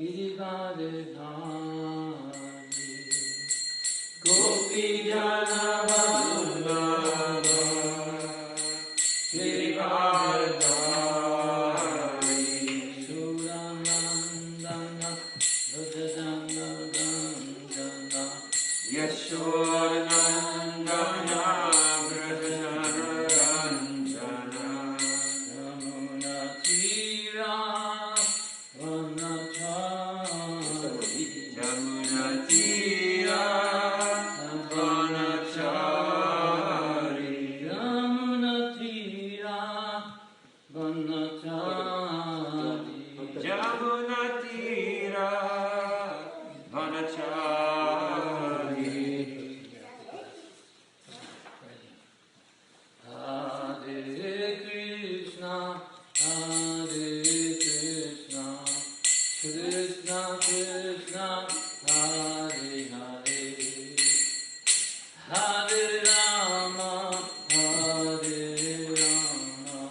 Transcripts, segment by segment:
Girivare Dhari Gopi Jana Vallabha Girivare Dhari Suranandana Vrajajana Dandana Yashodanandana Vrajajana Ranjana Yamuna Tira Vanachari Yamuna Tira Vanachari Yamuna Tira Vanachari Yamuna Tira Vanachari Hare Krishna Hare Krishna Krishna Krishna Hare Hare Hare Rama Hare Rama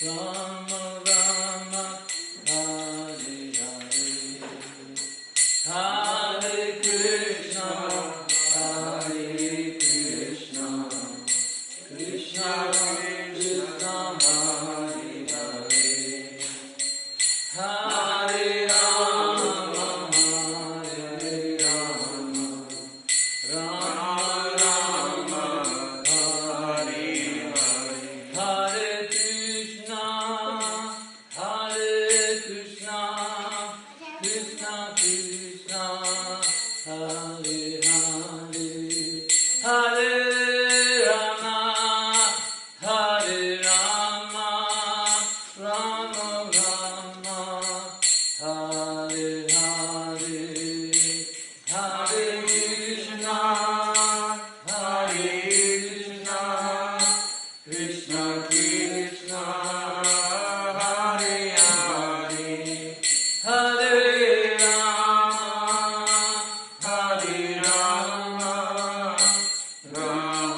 Rama Rama Hare Hare Hare Krishna Hare Krishna Krishna Krishna Hare Hare Hare Rama Hare Rama Rama Rama Hare Hare Hare Krishna Krishna Krishna Hare Hare Hare Rama Hare Rama Rama Rama Hare Hare Hare Krishna Krishna Krishna Hare Hare Hare Rama Rama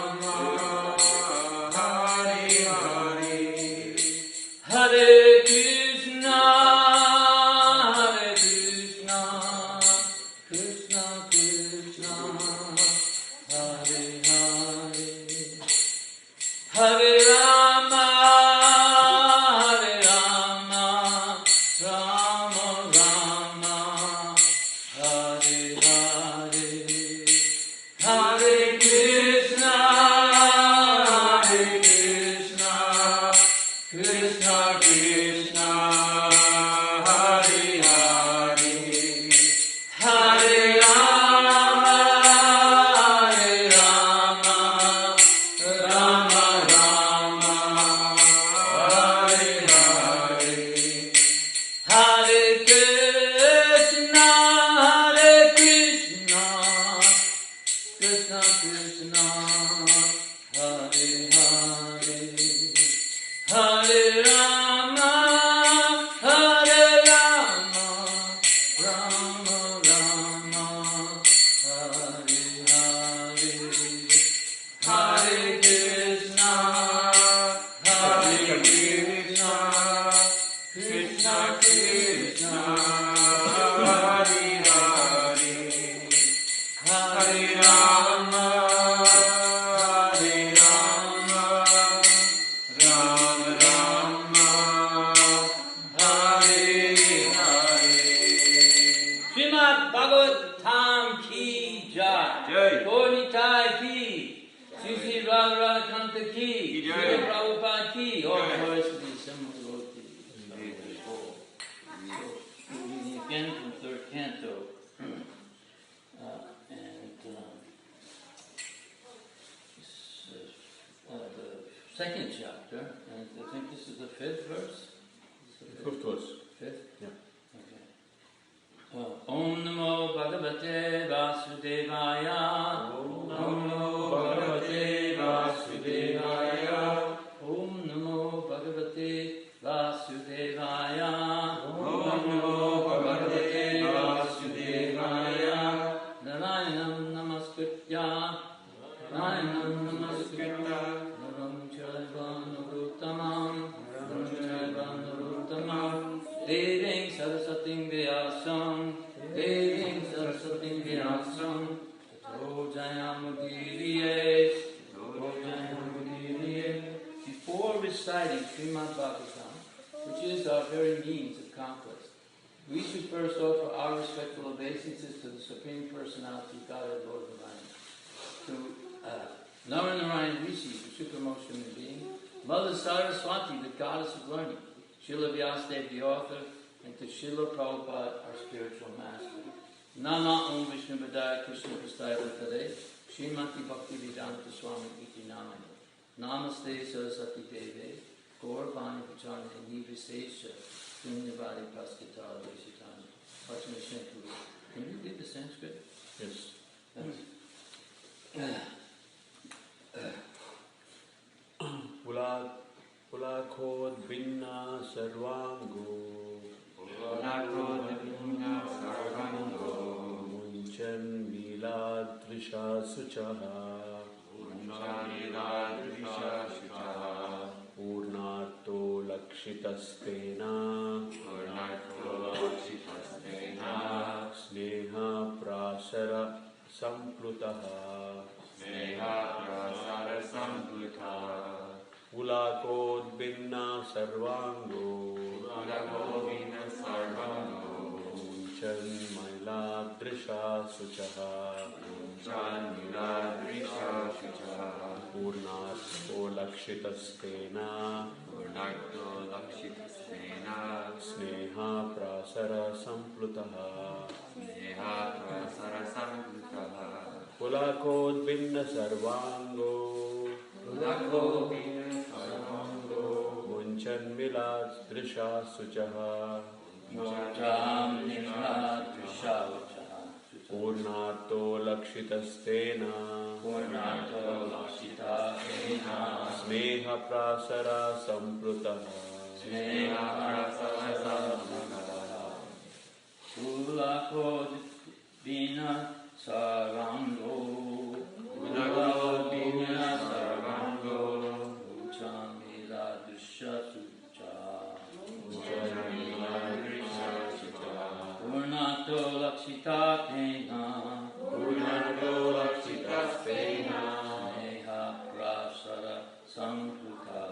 Rama Hare Hare Hare Krishna Krishna Krishna Hare Hare Hare Rama Rama Rama Hare Hare Hare Krishna Krishna Krishna Hare Hare Hare Rama Rama Rama Hare Hare Hare Krishna Krishna Krishna Hare Hare Hare Rama Rama Rama Hare Hare Hare Krishna Krishna Krishna Hare Hare Hare Rama Rama Rama Hare Hare Srimad Bhagavatam ki jai Gonitai ki Sri Radha ki Sri Prabhupada ki all glories to the assembled devotees. Reading again from third canto. The second chapter, and I think this is the fifth verse. Fifth verse. Fifth? Yeah. Okay. Om Namo Bhagavate Vasudevaya. Om Namo Bhagavate Vasudevaya. Om Namo Bhagavate Vasudevaya. Om Namo Bhagavate Vasudevaya. Narayanam Namaskritya. Narayanam Namaskritya. Naram Chaiva Narottamam. Naram Chaiva Narottamam. Sarasating Vyasam, Deving Sarasating Vyasam, Tato Jayamudiriye, Tato Jayamudiriye. Before reciting Srimad Bhagavatam, which is our very means of conquest, we should first offer our respectful obeisances to the Supreme Personality, Godhead, Lord Divine, to Naranarayan Rishi, the supermost human being, Mother Saraswati, the goddess of learning, Srila Vyasadeva, the author, and to Srila Prabhupada, our spiritual master. Nama Om Vishnu Padaya Krishna Prastaya Vatare, Srimati Bhaktivedanta Swami Iti Namani, Namaste Saraswati Deve, Gauravani Pacharne Nivrisesha, Punyavadi Paskitala Vishitani. Pachana Shankuru. Can you read the Sanskrit? Yes. Pulakod Vinna Sarvango, Pulakod Vinna Sarvango, Munchan Milad Trisha Suchaha, Munchan Milad Trisha Suchaha, Purnarto Lakshitastena, Purnarto Lakshitastena, Sneha Prasara Samplutaha, Sneha Prasara Samplutaha, Pulakod Vinna Sarvango, Pulakod Vinna Sarvango, Munchan Milad Trisha Suchaha, Munchan Milad Trisha Suchaha, Purnarto Lakshitastena, Purnarto Lakshitastena, Sneha Prasara Samplutaha, Sneha Prasara Samplutaha, Pulakod Vinna Sarvango, Pulakod Vinna Sarvango, Munchan Milad Trisha Suchaha, Mucham Nimna Trishavachaha, Purnarto Lakshitastena, Purnato Lakshita Ena, Sneha Prasara Samplutaha, Sneha Prasara Samplutaha, Pulakod Vina Sarango, Pulakod Vina Sarango, Mucham Mila Dusha Sucha, Purnato Lakshita Ena, Purnato Lakshitastena, Sneha Prasara Samplutaha.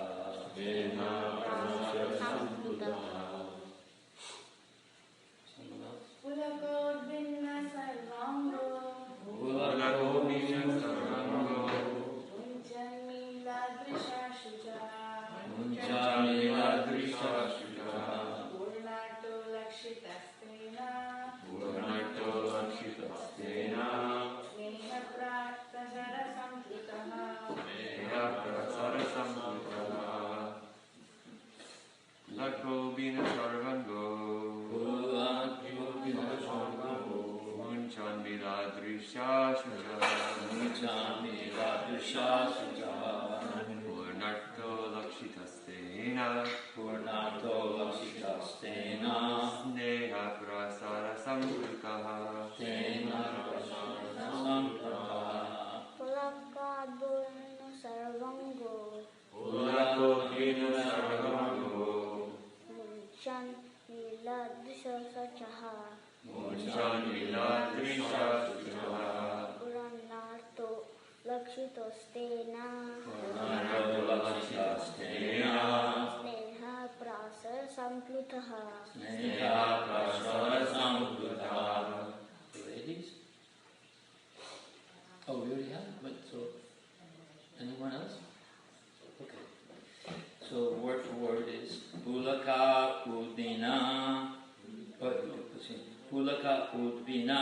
Sneha Prasara Samplutaha. Someone else? Pulakod Vinna Sarvango, Pulakod Vinna Sarvango, Munchan Miladrisha Shuja, Munjamila Drisha Shuja, Purnato Lakshitastena, Purnato Lakshitastena, Sneha Prasara Samplutaha, Sneha Prasara Samplutaha, Pulakod Vinna Sarvango, Pulakod Sarvango, Munchan Miladrisha Shuja, Munjamila Drisha Shuja, Purnato Lakshitastena, Purnato Lakshitastena, Sneha Prasara Samplutaha, Tena Prasara Samplutaha, Pulakod Vinna Sarvango, Pulakod Vinna Sarvango, Munchan Miladrisha Sachaha, Munchan Miladrisha Shuja, Purnato Lakshitastena, Purnato Lakshitastena, Sneha Prasara Samplutaha. Sneha Prasara Samplutaha. The ladies? Oh, we already have it. Wait, so anyone else? Okay. So word for word is Pulaka Udvina. Pulaka Udvina.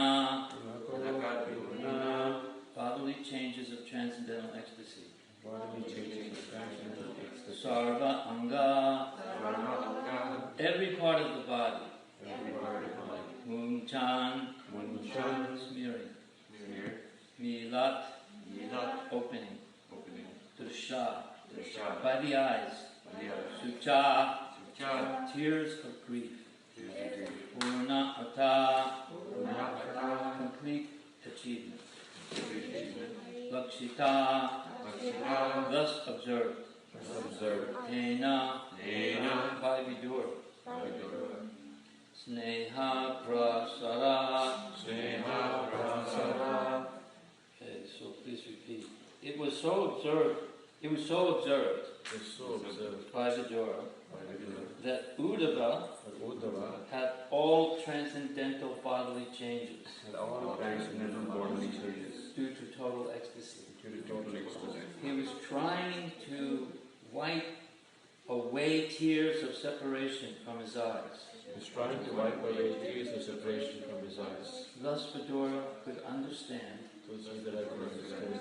Pulakod Vinna, Bodily changes of transcendental ecstasy. bodily changes of transcendental ecstasy, Sarva Anga. Sarvanga, Every part of the body. every part of the body, Munchan. Munchan, Smearing. smear, Milat. Milat, Opening. opening, Drsha. Drsha, By the eyes. Aliyah, Sucha. Sucha, Tears of grief. Sucha, Purna Ata. Purnata, Complete achievement. Achievement, Lakshita. Lakshita, Thus observed. observed, Tena. Tena, By Vidur. Vidura, Sneha prasara. Sneha prasara. Okay, so please repeat. It was so observed. It was so observed Is so observed by Vidura by Vidura that Uddhava that Uddhava had all transcendental bodily changes had all transcendental bodily changes due to total ecstasy. due to total ecstasy. He was trying to wipe away tears of separation from his eyes. He was trying to wipe away tears of separation from his eyes. Thus Vidura could understand So that I could understand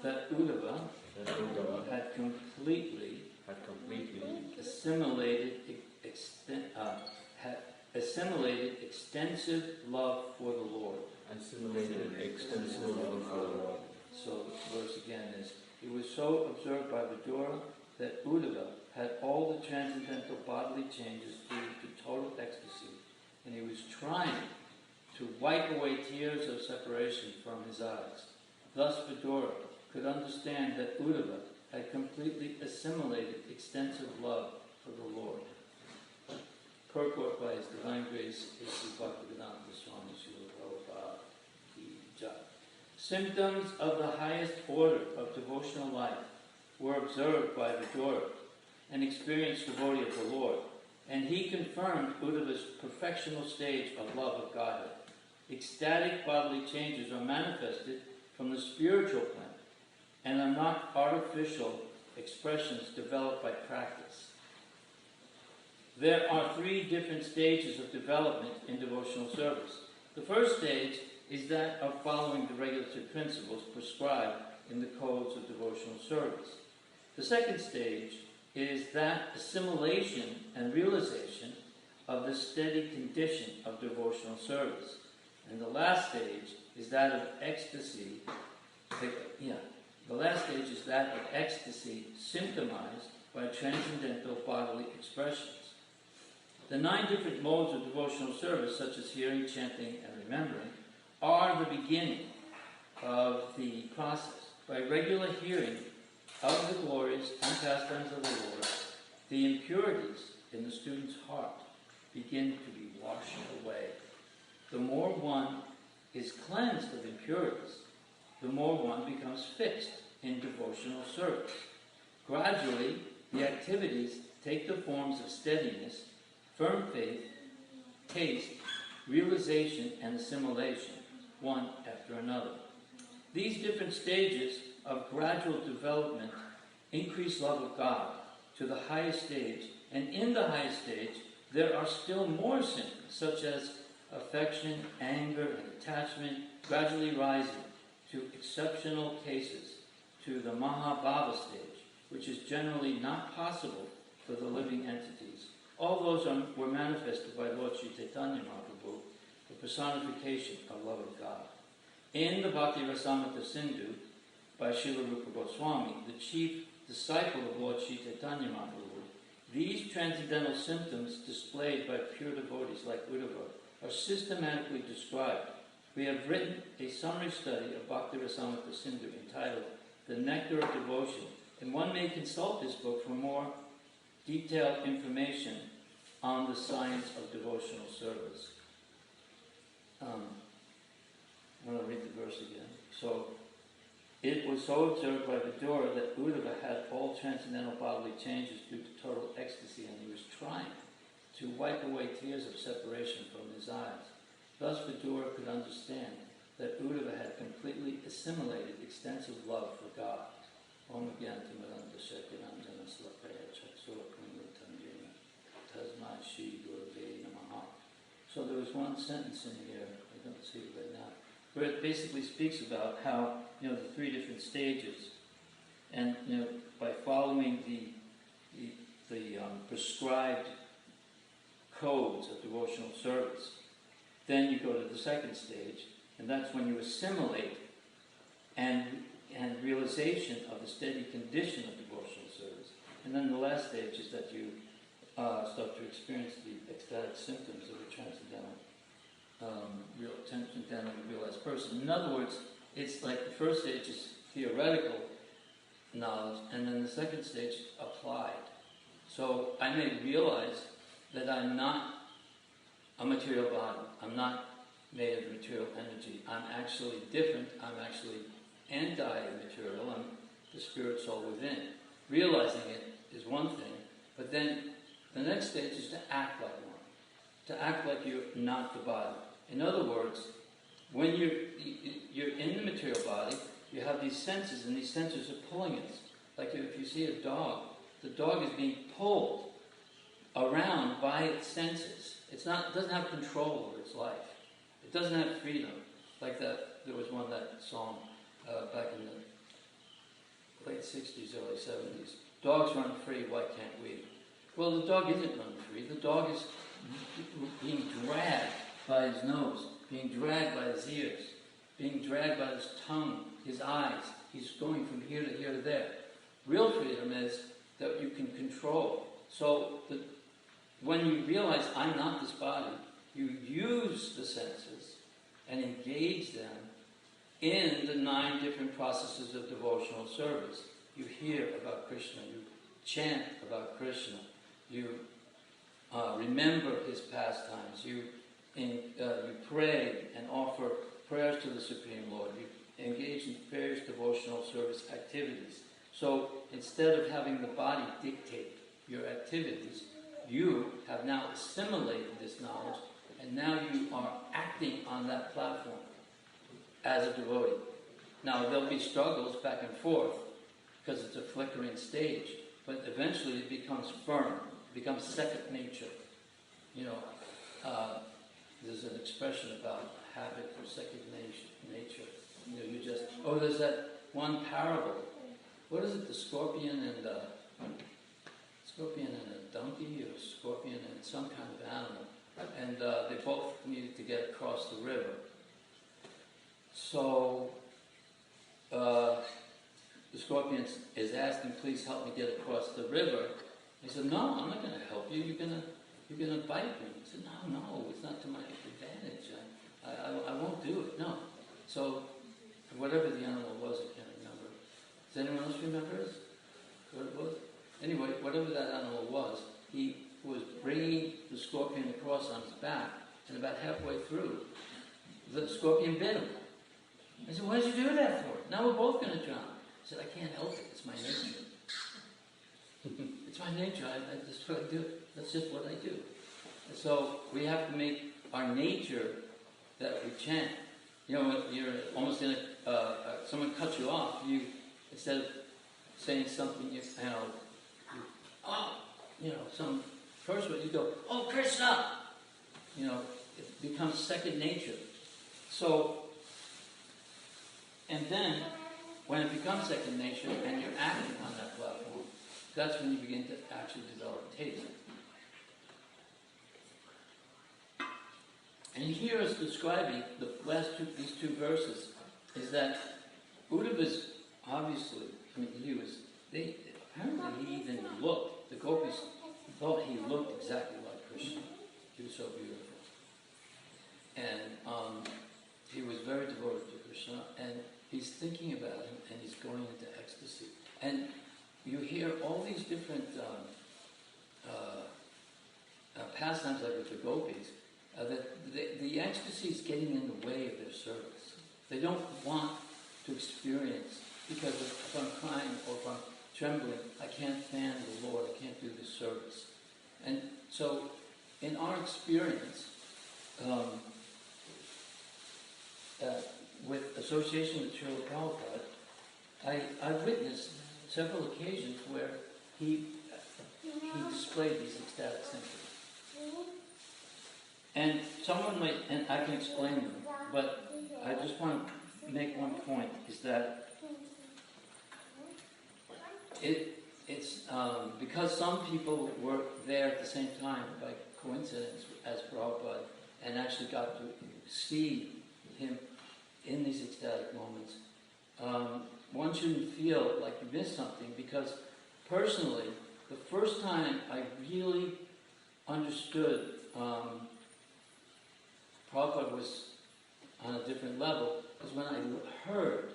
that Uddhava that Uddhava had completely had completely assimilated extensive love for the Lord. assimilated extensive love for the Lord. So the verse again is, it was so observed by Vidura that Uddhava had all the transcendental bodily changes due to total ecstasy, and he was trying to wipe away tears of separation from his eyes. Thus Vidura could understand that Uddhava had completely assimilated extensive love for the Lord. Purport by His Divine Grace, H.G. Bhaktivedanta Swami Srila Prabhupada Ki Jai. Symptoms of the highest order of devotional life were observed by Vidura, an experienced devotee of the Lord, and he confirmed Uddhava's perfectional stage of love of Godhead. Ecstatic bodily changes are manifested from the spiritual plane and are not artificial expressions developed by practice. There are 3 different stages of development in devotional service. The first stage is that of following the regulatory principles prescribed in the codes of devotional service. The second stage is that assimilation and realization of the steady condition of devotional service. And the last stage is that of ecstasy. The last stage is that of ecstasy symptomized by transcendental bodily expressions. The 9 different modes of devotional service, such as hearing, chanting, and remembering, are the beginning of the process. By regular hearing of the glories and pastimes of the Lord, the impurities in the student's heart begin to be washed away. The more one is cleansed of impurities, the more one becomes fixed in devotional service. Gradually, the activities take the forms of steadiness, firm faith, taste, realization, and assimilation, one after another. These different stages of gradual development increase love of God to the highest stage, and in the highest stage, there are still more symptoms, such as affection, anger, and attachment, gradually rising to exceptional cases, to the Mahabhava stage, which is generally not possible for the living entities. All those were manifested by Lord Sri Chaitanya Mahaprabhu, the personification of love of God. In the Bhakti Rasamrita Sindhu, by Srila Rupa Goswami, the chief disciple of Lord Sri Chaitanya Mahaprabhu, these transcendental symptoms displayed by pure devotees like Uddhava are systematically described. We have written a summary study of Bhakti Rasamrita Sindhu entitled The Nectar of Devotion, and one may consult this book for more detailed information on the science of devotional service. I'm going to read the verse again. So, it was so observed by Vidura that Uddhava had all transcendental bodily changes due to total ecstasy, and he was trying to wipe away tears of separation from his eyes. Thus Vidura could understand that Uddhava had completely assimilated extensive love for God. Om Gyantimaranta Shakiranjana Slapaya Chaksura Kumritandina Tasma Shri Gurave Namaha. So there was one sentence in here, I don't see it right now, where it basically speaks about how, the 3 different stages, and, by following the prescribed codes of devotional service, then you go to the second stage, and that's when you assimilate and realization of the steady condition of devotional service. And then the last stage is that you start to experience the ecstatic symptoms of a transcendental realized person. In other words, it's like the first stage is theoretical knowledge, and then the second stage applied. So I may realize that I'm not a material body. I'm not made of material energy. I'm actually different. I'm actually anti-material. I'm the spirit soul within. Realizing it is one thing, but then the next stage is to act like one. To act like you're not the body. In other words, when you're in the material body, you have these senses, and these senses are pulling us. Like if you see a dog, the dog is being pulled around by its senses. It doesn't have control over its life. It doesn't have freedom. Like that, there was that song back in the late 60s, early 70s. Dogs run free, why can't we? Well, the dog isn't running free. The dog is being dragged by his nose, being dragged by his ears, being dragged by his tongue, his eyes. He's going from here to here to there. Real freedom is that you can control. So when you realize I'm not this body, you use the senses and engage them in the 9 different processes of devotional service. You hear about Krishna, you chant about Krishna, you remember his pastimes, you pray and offer prayers to the Supreme Lord, you engage in various devotional service activities. So instead of having the body dictate your activities, you have now assimilated this knowledge, and now you are acting on that platform as a devotee. Now there'll be struggles back and forth, because it's a flickering stage, but eventually it becomes firm, it becomes second nature. There's an expression about habit or second nature. There's that one parable. What is it? The scorpion and a donkey, or scorpion and some kind of animal, and they both needed to get across the river. So the scorpion is asking, "Please help me get across the river." He said, "No, I'm not going to help you. You're going to bite me." He said, "No, it's not to my advantage. I won't do it. No." So whatever the animal was, I can't remember. Does anyone else remember what it was? Anyway, whatever that animal was, he was bringing the scorpion across on his back, and about halfway through, the scorpion bit him. I said, "Why did you do that for? Now we're both going to drown." He said, "I can't help it. It's my nature." It's my nature. That's what I do. That's just what I do. And so we have to make our nature that we chant. When you're almost in someone cuts you off, you, instead of saying something, some first word, you go, "Oh, Krishna!" It becomes second nature. So, and then, when it becomes second nature and you're acting on that platform, that's when you begin to actually develop taste. And here is describing these 2 verses, is that Uddhava is obviously, apparently he even looked, the gopis thought he looked exactly like Krishna. He was so beautiful. And he was very devoted to Krishna, and he's thinking about him, and he's going into ecstasy. And you hear all these different pastimes, like with the gopis, that the ecstasy is getting in the way of their service. They don't want to experience, because if I'm crying or if I'm trembling, I can't fan the Lord, I can't do this service. And so, in our experience, with association with Srila Prabhupada, I've witnessed several occasions where he displayed these ecstatic symptoms. And someone might, and I can explain them, but I just want to make one point, is that it's because some people were there at the same time by coincidence as Prabhupada and actually got to see him in these ecstatic moments. One shouldn't feel like you missed something, because personally, the first time I really understood Prabhupada was on a different level was when I heard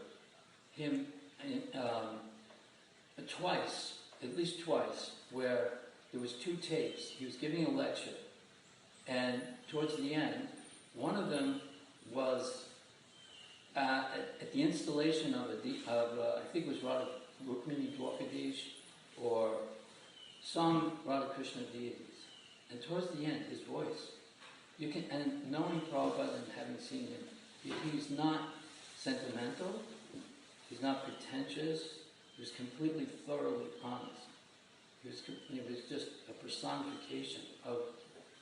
him twice, at least twice, where there was 2 tapes. He was giving a lecture, And towards the end, one of them was at the installation of I think it was Radha Rukmini Dwapadish or some Radha Krishna deities. And towards the end, his voice, you can, and knowing Prabhupada and having seen him, he's not sentimental, he's not pretentious, he was completely thoroughly honest. He was just a personification of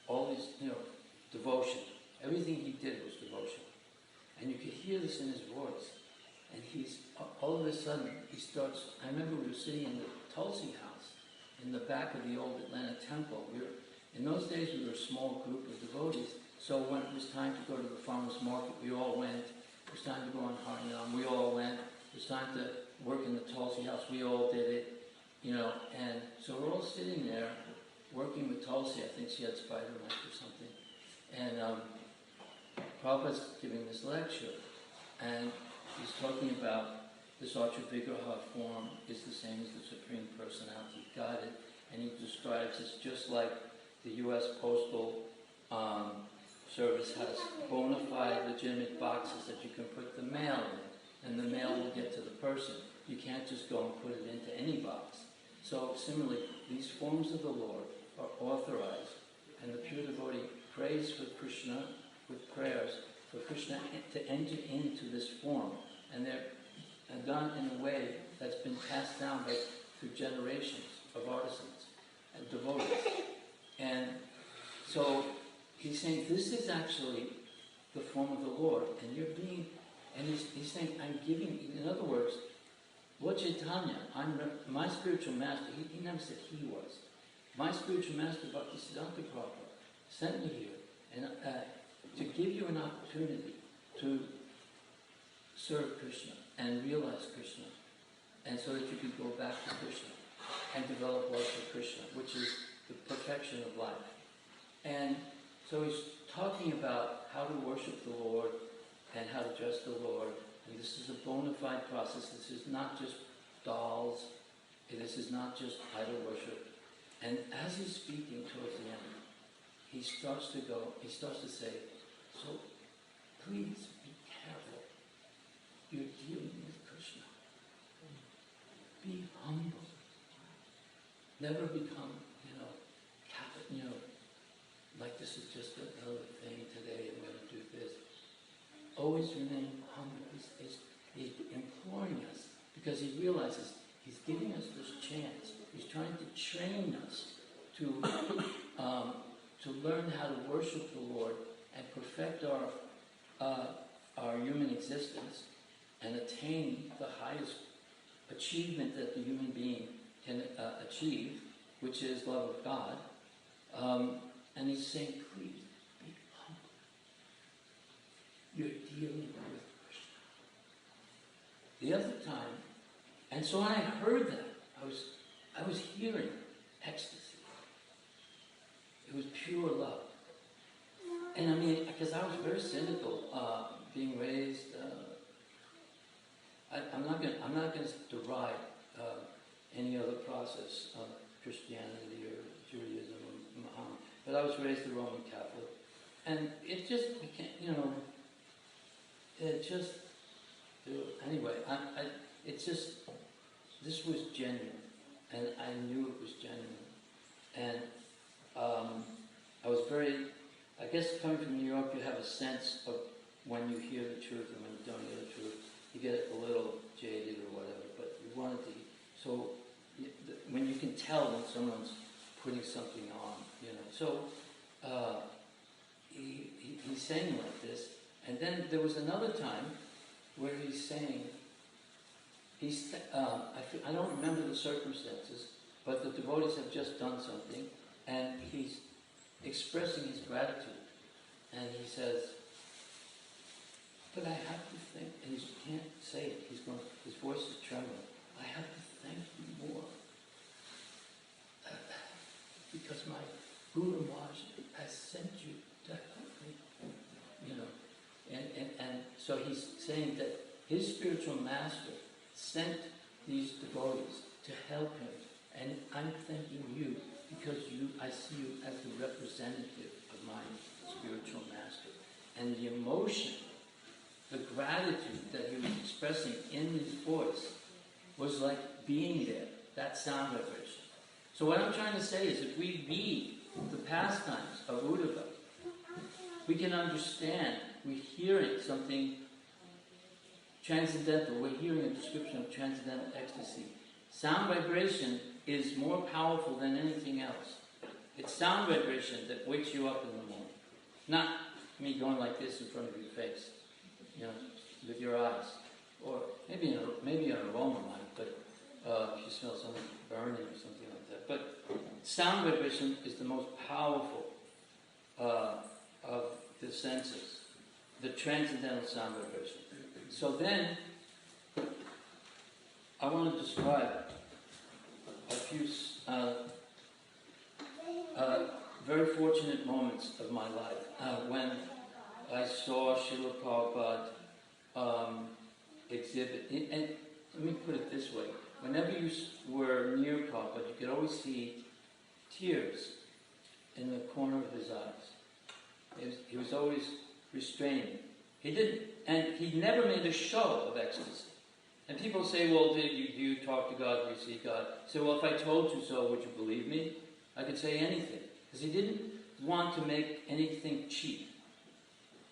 all these, devotion. Everything he did was devotion. And you could hear this in his voice. And he's, all of a sudden, he starts, I remember we were sitting in the Tulsi house, in the back of the old Atlanta temple. In those days, we were a small group of devotees. So when it was time to go to the farmer's market, we all went. It was time to go on Harinam, we all went. It was time to work in the Tulsi house, we all did it. And so we're all sitting there, working with Tulsi. I think she had spider mites or something. And Prabhupada's giving this lecture, and he's talking about this Vigraha form is the same as the Supreme Personality of Godhead, and he describes it's just like the U.S. Postal Service has bona fide, legitimate boxes that you can put the mail in, and the mail will get to the person. You can't just go and put it into any box. So similarly, these forms of the Lord are authorized, and the pure devotee prays for Krishna with prayers for Krishna to enter into this form, and they're done in a way that's been passed down through generations of artisans and devotees. And so he's saying this is actually the form of the Lord, and you're being, and he's saying, I'm giving, in other words, Lord Chaitanya, my spiritual master, he never said he was. My spiritual master, Bhaktisiddhanta Prabhupada, sent me here and to give you an opportunity to serve Krishna and realize Krishna, and so that you could go back to Krishna and develop love for Krishna, which is the perfection of life. And so he's talking about how to worship the Lord and how to dress the Lord. And this is a bona fide process. This is not just dolls. This is not just idol worship. And as he's speaking towards the end, he starts to say, so please be careful. You're dealing with Krishna. Be humble. Never become, like this is just another thing today, I'm going to do this. Always remain humble. He's imploring us because he realizes he's giving us this chance. He's trying to train us to learn how to worship the Lord and perfect our human existence and attain the highest achievement that the human being can achieve, which is love of God. And he's saying, please be humble. You're dealing with Krishna. The other time, and so when I heard that, I was hearing ecstasy. It was pure love. And I mean, because I was very cynical, being raised. I'm not going to deride any other process of Christianity or Judaism or Muhammad, but I was raised a Roman Catholic, and it just became, anyway. This was genuine, and I knew it was genuine, and I was very. I guess coming from New York, you have a sense of when you hear the truth and when you don't hear the truth. You get a little jaded or whatever, but you wanted to. So when you can tell when someone's putting something on, So he's saying like this, and then there was another time where he's saying, I don't remember the circumstances, but the devotees have just done something, and he's expressing his gratitude, and he says, but I have to thank, and he can't say it, his voice is trembling, I have to thank you more, because my Guru Maharaj has sent you to help me, and so he's saying that his spiritual master sent these devotees to help him, and I'm thanking you because I see you as the representative of my my spiritual master. And the emotion, the gratitude that he was expressing in his voice was like being there, that sound vibration. So what I'm trying to say is if we read the pastimes of Uddhava, we can understand, we're hearing something transcendental, we're hearing a description of transcendental ecstasy. Sound vibration is more powerful than anything else. It's sound vibration that wakes you up in the morning. Not me going like this in front of your face, with your eyes. Or maybe an aroma might, but if you smell something burning or something like that. But sound vibration is the most powerful of the senses, the transcendental sound vibration. So then, I want to describe a few very fortunate moments of my life when I saw Srila Prabhupada exhibit. And let me put it this way. Whenever you were near Prabhupada, you could always see tears in the corner of his eyes. He was always restraining. He never made a show of ecstasy. And people say, well, do you talk to God? Do you see God? I say, well, if I told you so, would you believe me? I could say anything. Because he didn't want to make anything cheap.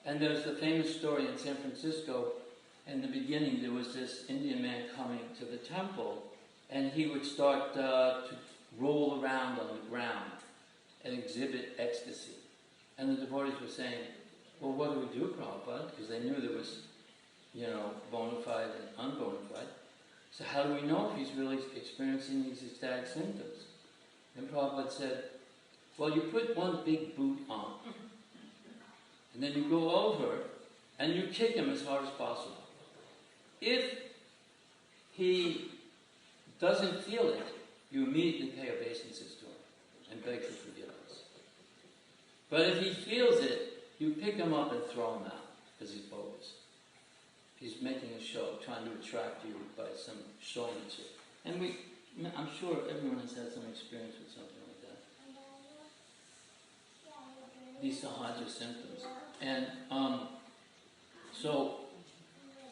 And there's the famous story in San Francisco. In the beginning, there was this Indian man coming to the temple, and he would start to roll around on the ground and exhibit ecstasy. And the devotees were saying, well, what do we do, Prabhupada? Because they knew there was, bona fide and unbona fide. So how do we know if he's really experiencing these ecstatic symptoms? And Prabhupada said, well, you put one big boot on, and then you go over, and you kick him as hard as possible. If he doesn't feel it, you immediately pay obeisances to him and beg for forgiveness. But if he feels it, you pick him up and throw him out, because he's bogus. He's making a show, trying to attract you by some showmanship. And I'm sure everyone has had some experience with something like that. These sahaja symptoms. And so,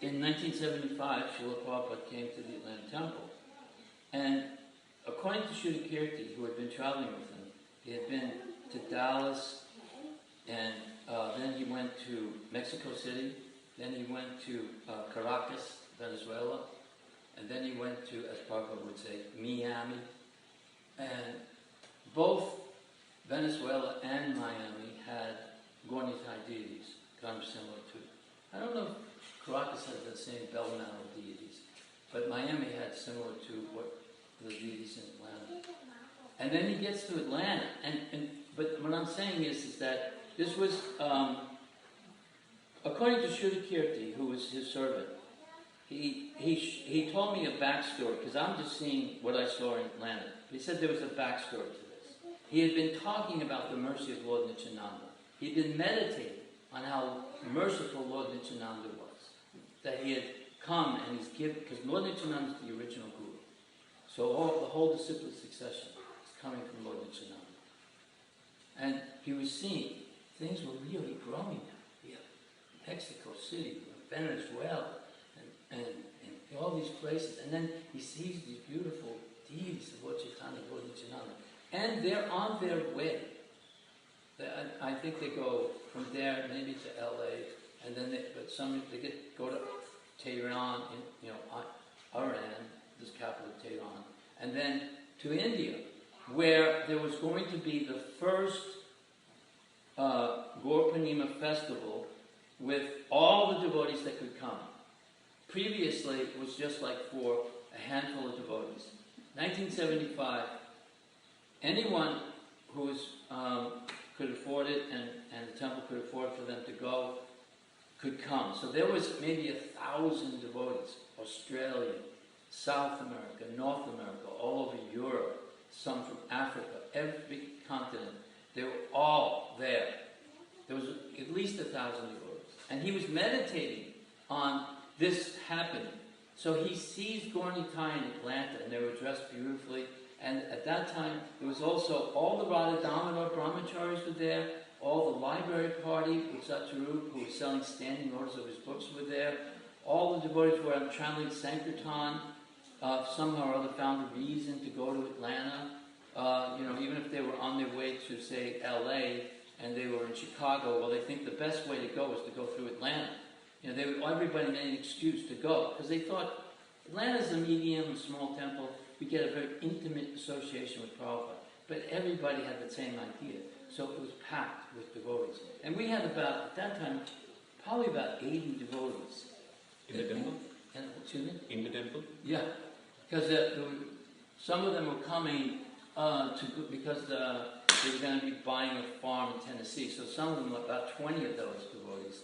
in 1975, Srila Prabhupada came to the Atlanta Temple. And according to Shuddha Kirti, who had been traveling with him, he had been to Dallas, and then he went to Mexico City, then he went to Caracas, Venezuela, and then he went to, as Prabhupada would say, Miami. And both Venezuela and Miami had Gornitai deities, kind of similar to, I don't know if Caracas had the same bell mantle deities, but Miami had similar to what the deities in Atlanta. And then he gets to Atlanta, but what I'm saying is that this was, according to Shuddha Kirti, who was his servant, he told me a backstory, because I'm just seeing what I saw in Atlanta. He said there was a backstory to this. He had been talking about the mercy of Lord Nityananda. He had been meditating on how merciful Lord Nityananda was. That he had come and he's given, because Lord Nityananda is the original guru. So the whole disciplic succession is coming from Lord Nityananda. And he was seeing things were really growing now. We have Mexico City, Venezuela, and all these places. And then he sees these beautiful deities of Lord Chaitanya, Lord Nityananda. And they're on their way. I think they go from there maybe to LA, and then they go to Tehran, Iran, this capital of Tehran, and then to India, where there was going to be the first Gaur Purnima festival with all the devotees that could come. Previously, it was just like for a handful of devotees. 1975, anyone who was, could afford it and the temple could afford for them to go could come. So there was maybe 1,000 devotees, Australia, South America, North America, all over Europe, some from Africa, every continent. They were all there. There was at least 1,000 devotees. And he was meditating on this happening. So he sees Gaur Nitai in Atlanta, and they were dressed beautifully. And at that time, there was also all the Radha Damodar brahmacharis were there, All the library party with Sataru, who was selling standing orders of his books, were there. All the devotees were channeling Sankirtan. Somehow or other found a reason to go to Atlanta. Even if they were on their way to, say, L.A., and they were in Chicago, well, they think the best way to go is to go through Atlanta. Everybody made an excuse to go, because they thought, Atlanta's a medium, a small temple, we get a very intimate association with Prabhupada. But everybody had the same idea. So it was packed with devotees. And we had about, at that time, probably about 80 devotees. In the temple? Excuse me? In the temple? Yeah. Because some of them were coming because they were going to be buying a farm in Tennessee. So some of them, about 20 of those devotees,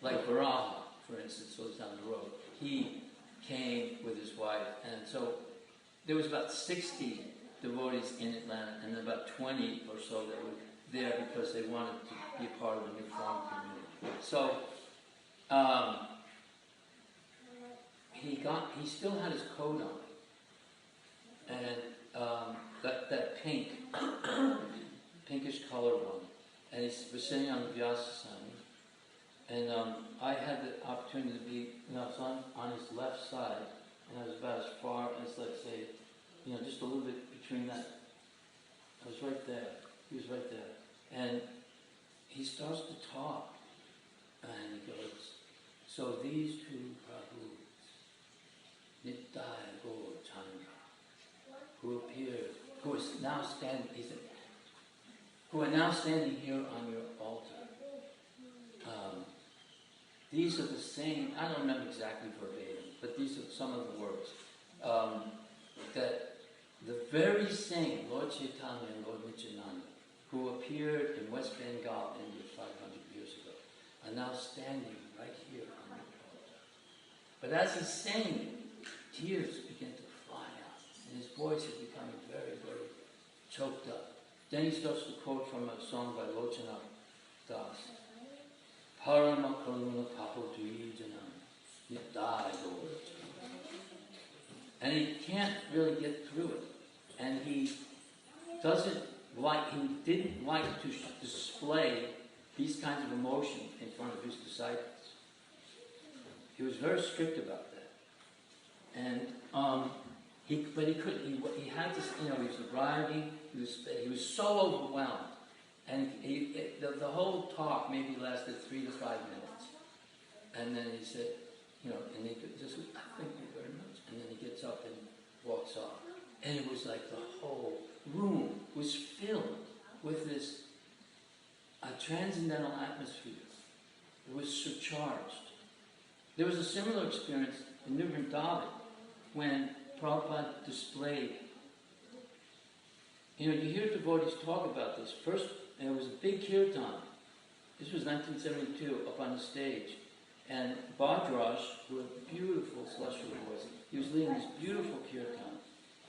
like Varaha, for instance, who was down the road, he came with his wife. And so there was about 60 devotees in Atlanta, and about 20 or so that were there because they wanted to be a part of the new farm community. So he still had his coat on, and that pink, pinkish colored one, and he was sitting on the Vyasasana, and I had the opportunity to be, I was on his left side, and I was about as far as, let's say, just a little bit between that. I was right there. He was right there. And he starts to talk. And he goes, so these two Prabhus, Nitai Gaur Chandra, who are now standing here on your altar. These are the same, I don't remember exactly verbatim, but these are some of the words. That the very same Lord Chaitanya and Lord Nityananda, who appeared in West Bengal, India 500 years ago, are now standing right here on the altar. But as he's saying it, tears begin to fly out, and his voice is becoming very, very choked up. Then he starts to quote from a song by Lochana Das. Parama Karuna Tapodvijanam Nitai Gaur. And he can't really get through it. And he didn't like to display these kinds of emotion in front of his disciples. He was very strict about that. And he had this, he was arriving, he was so overwhelmed. And the whole talk maybe lasted 3 to 5 minutes. And then he said, and he just, thank you very much. And then he gets up and walks off. And it was like the whole room was filled with this transcendental atmosphere. It was surcharged. There was a similar experience in New Vrindavan when Prabhupada displayed. You hear devotees talk about this. First, there was a big kirtan. This was 1972, up on the stage. And Bhadraj, who had a beautiful celestial voice, he was leading this beautiful kirtan.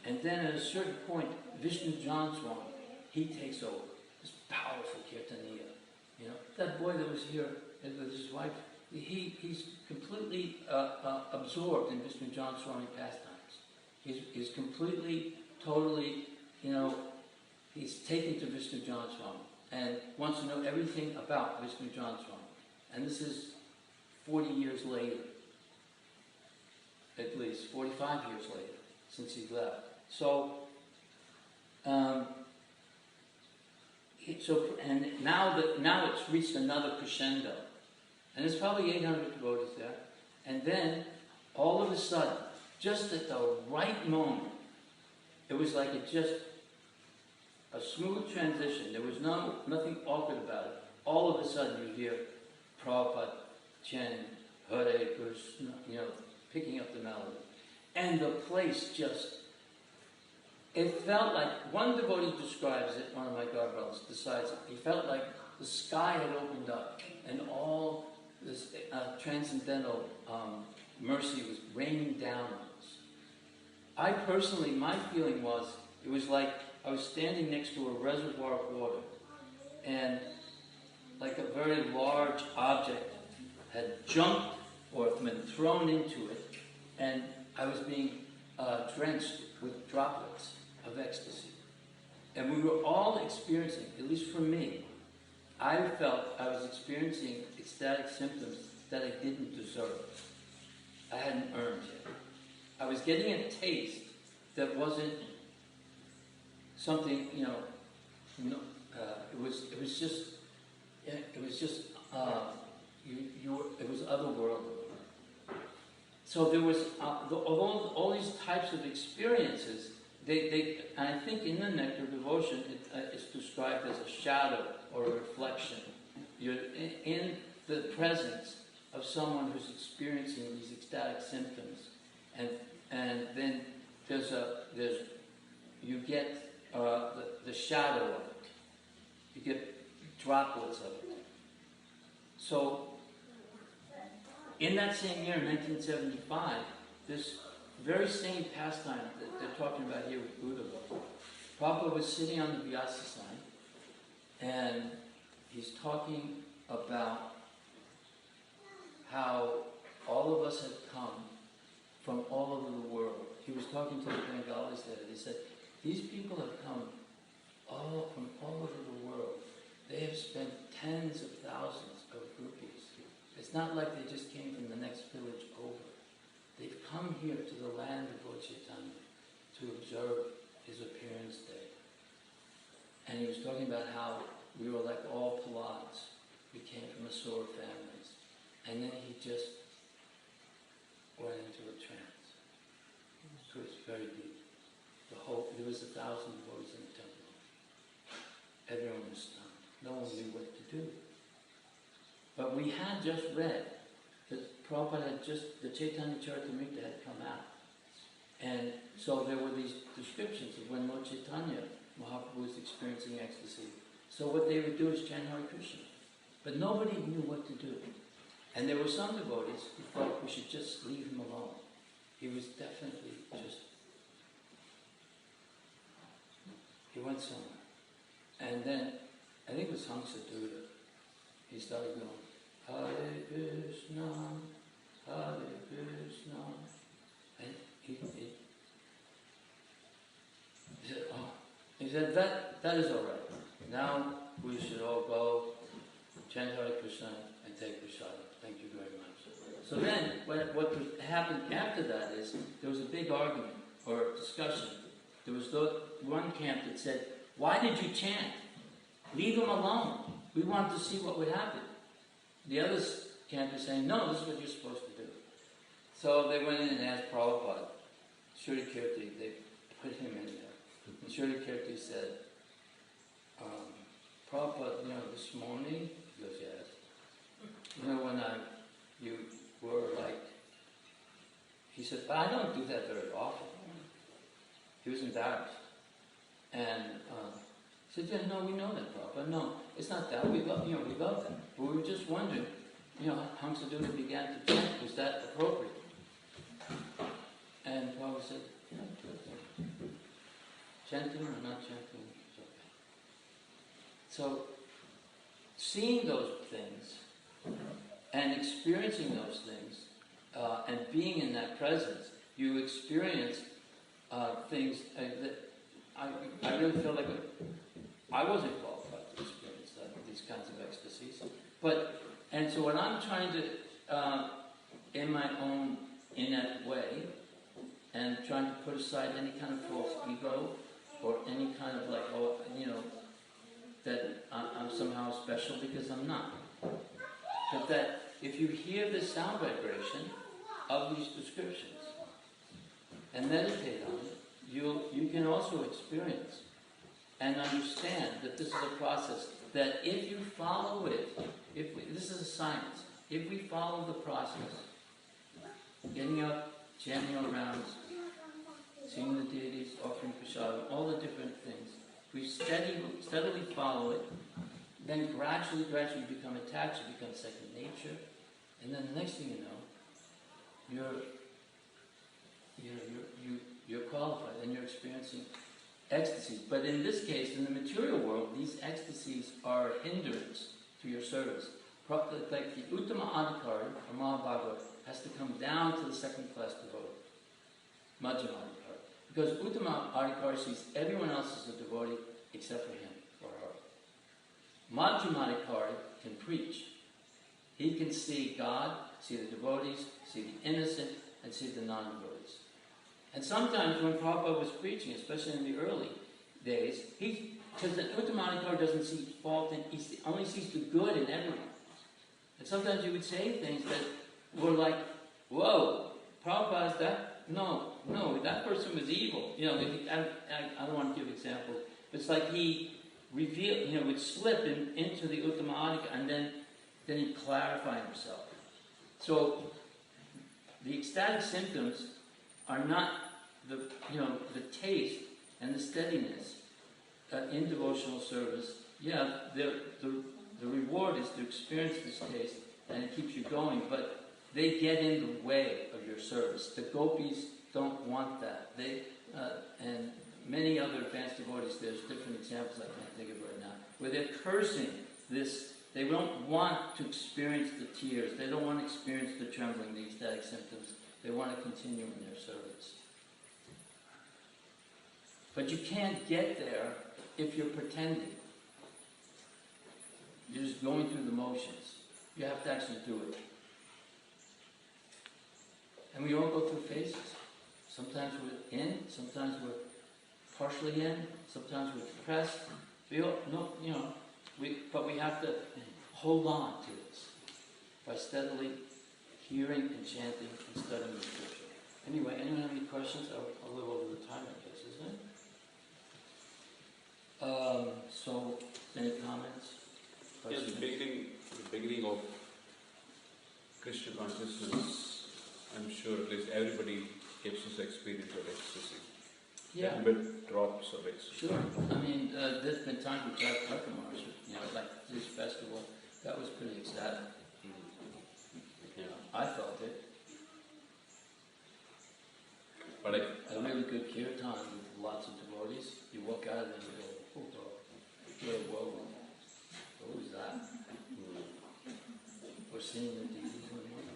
And then at a certain point, Vishnu Janswami, he takes over. This powerful kirtaniya. That boy that was here with his wife, he's completely absorbed in Vishnu Janswami pastimes. He's completely, totally, he's taken to Vishnu Janswami and wants to know everything about Vishnu Janswami. And this is 40 years later, at least 45 years later, since he left. So, and now it's reached another crescendo, and there's probably 800 devotees there. And then, all of a sudden, just at the right moment, it was like a smooth transition. There was nothing awkward about it. All of a sudden, you hear Prabhupada chanting Hare Krishna, picking up the melody. And the place it felt like, one devotee describes it, one of my god brothers decides it, he felt like the sky had opened up and all this transcendental mercy was raining down on us. I personally, my feeling was, it was like I was standing next to a reservoir of water and like a very large object had jumped or been thrown into it, and I was being drenched with droplets of ecstasy. And we were all experiencing, at least for me, I felt I was experiencing ecstatic symptoms that I didn't deserve. I hadn't earned yet. I was getting a taste that wasn't something, it was just it was otherworldly. So there was all these types of experiences. And I think in the Nectar of Devotion, it's described as a shadow or a reflection. You're in the presence of someone who's experiencing these ecstatic symptoms, and then you get the shadow of it. You get droplets of it. So in that same year, 1975, this very same pastime that they're talking about here with Buddha, Prabhupada was sitting on the Vyasa sign, and he's talking about how all of us have come from all over the world. He was talking to the Bengalis there. He said, these people have come from all over the world. They have spent tens of thousands of rupees. It's not like they just came from the next village over. They've come here to the land of Lord Chaitanya to observe his appearance day. And he was talking about how we were like all Palads. We came from Asura families. And then he just went into a trance. So it's very deep. There was 1,000 devotees in the temple. Everyone was stunned. No one knew what to do. But we had just read that Prabhupada the Chaitanya Charitamrita had come out. And so there were these descriptions of when Lord Chaitanya Mahaprabhu was experiencing ecstasy. So what they would do is chant Hare Krishna. But nobody knew what to do. And there were some devotees who thought we should just leave him alone. He was definitely he went somewhere. And then, I think it was Hamsadutta, he started going, Hare Krishna, Hare Krishna. And he said, he said, that is all right. Now we should all go chant Hare Krishna and take prasada. Thank you very much. So then, what happened after that is, there was a big argument or discussion. There was one camp that said, why did you chant? Leave him alone. We want to see what would happen. The other camp is saying, no, this is what you're supposed to do. So they went in and asked Prabhupada, Shri Kirti, they put him in there. And Shri Kirti said, Prabhupada, this morning, he goes, yes. When you were like, he said, but I don't do that very often. He was embarrassed. And he said, yeah, no, we know that, Prabhupada. No, it's not that. We love that. But we were just wondering, Hamsadutta began to chant. Was that appropriate? And Prabhupada said, yeah, it's okay. Chanting or not chanting, it's okay. So, seeing those things and experiencing those things and being in that presence, you experience things that I really feel like I wasn't qualified to experience these kinds of ecstasies. And so what I'm trying to, in my own innate way, and trying to put aside any kind of false ego or any kind of that I'm somehow special, because I'm not. But that if you hear the sound vibration of these descriptions and meditate on it, you can also experience and understand that this is a process that if you follow it, this is a science, if we follow the process, getting up, chanting our rounds, seeing the deities, offering prasada, all the different things, we steadily follow it, then gradually become attached, it becomes second nature, and then the next thing you know, you're qualified and you're experiencing ecstasies. But in this case, in the material world, these ecstasies are a hindrance to your service. Like the Uttama Adhikari, or Mahabhagavad, has to come down to the second class devotee, Majjhima Adhikari. Because Uttama Adhikari sees everyone else as a devotee except for him or her. Madhyamadikari can preach. He can see God, see the devotees, see the innocent, and see the non-devotees. And sometimes when Prabhupada was preaching, especially in the early days, because the Uttamadikari doesn't see fault, and he only sees the good in everyone. And sometimes he would say things that were like, whoa, Prabhupada's that? No, that person was evil. You know, I don't want to give examples, but it's like he revealed, would slip into the Uttamadikari, and then he'd clarify himself. So the ecstatic symptoms are not the taste and the steadiness in devotional service. Yeah, the reward is to experience this taste, and it keeps you going, but they get in the way of your service. The gopis don't want that. And many other advanced devotees, there's different examples I can't think of right now, where they're cursing this. They don't want to experience the tears. They don't want to experience the trembling, the ecstatic symptoms. They want to continue in their service. But you can't get there if you're pretending. You're just going through the motions. You have to actually do it. And we all go through phases. Sometimes we're in, sometimes we're partially in, sometimes we're depressed. But we have to hold on to this by steadily hearing and chanting and studying the scripture. Anyway, anyone have any questions? I'll live over the time, I guess, isn't it? So, any comments? Yes, the beginning of Krishna consciousness, I'm sure at least everybody gets this experience of ecstasy. Yeah. A bit drops of ecstasy. Sure. I mean, there's been times with Jack Tuckamars, like this festival, that was pretty ecstatic. I felt it. But a really good kirtan with lots of devotees. You walk out and you go, whoa, what was that? We're seeing the deities.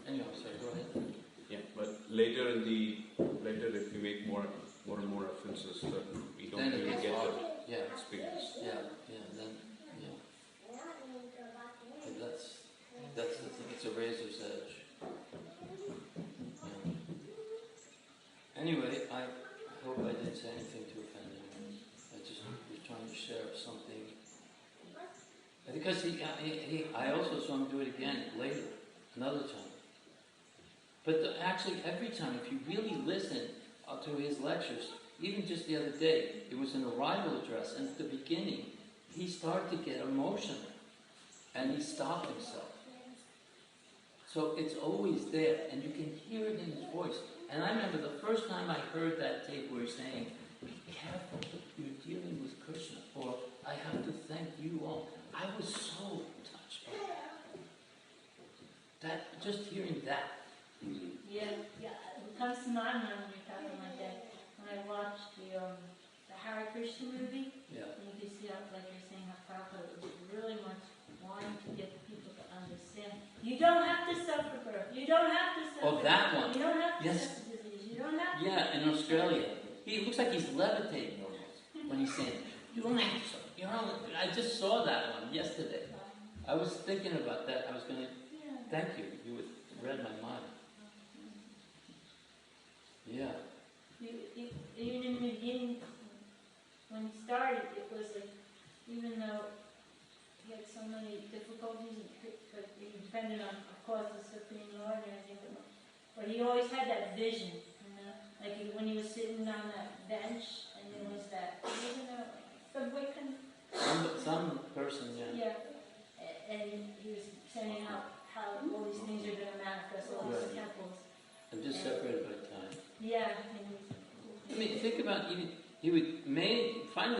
Anyway, sorry, go ahead. Yeah, but later if you make more and more references, that we don't really get the experience. That's the thing. It's a razor's edge. Anyway, I hope I didn't say anything to offend anyone. I just was trying to share something. Because I also saw him do it again later, another time. But actually, every time, if you really listen to his lectures, even just the other day, it was an arrival address, and at the beginning, he started to get emotional, and he stopped himself. So it's always there, and you can hear it in his voice. And I remember the first time I heard that tape where he's saying, "Be careful, you're dealing with Krishna," or "I have to thank you all." I was so touched by that. Just hearing that. Yeah. It comes to my mind when you're talking like that. When I watched the Hare Krishna movie, and you can see how, like you're saying, how Prabhupada was really much wanting to get people to understand. You don't have to suffer, bro. You don't have to suffer. Oh, that one. You don't have to Yes. suffer disease. You don't have to. Yeah, in Australia. He looks like he's levitating almost when he's saying, "You don't have to suffer." I just saw that one yesterday. I was thinking about that. I was going to, thank you. You read my mind. Yeah. Even in the beginning, when he started, it was like, even though he had so many difficulties, but he depended on, of course, the Supreme Lord and everything, but he always had that vision, like when he was sitting on that bench, and there was that, the Wiccan. Some person, Yeah, and he was saying how all these things are going to manifest, all these temples. I'm just separated by time. Yeah. I mean, think about, he would finally